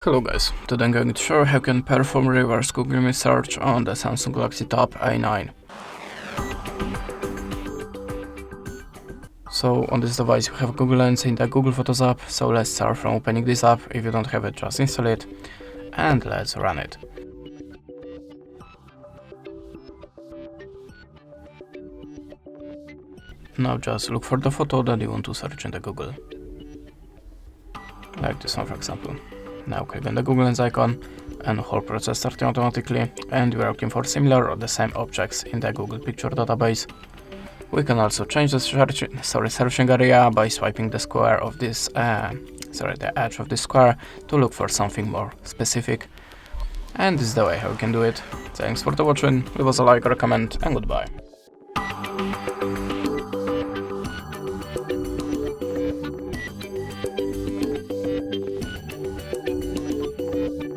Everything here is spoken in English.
Hello guys, today I'm going to show you how you can perform reverse Google image search on the Samsung Galaxy Tab A9. So on this device you have Google Lens in the Google Photos app, so let's start from opening this app. If you don't have it, just install it and let's run it. Now just look for the photo that you want to search in the Google. Like this one for example. Now click on the Google Lens icon and whole process starting automatically, and we are looking for similar or the same objects in the Google Picture database. We can also change the searching area by swiping the square of this, the edge of this square to look for something more specific. And this is the way how you can do it. Thanks for the watching, leave us a like or a comment, and goodbye.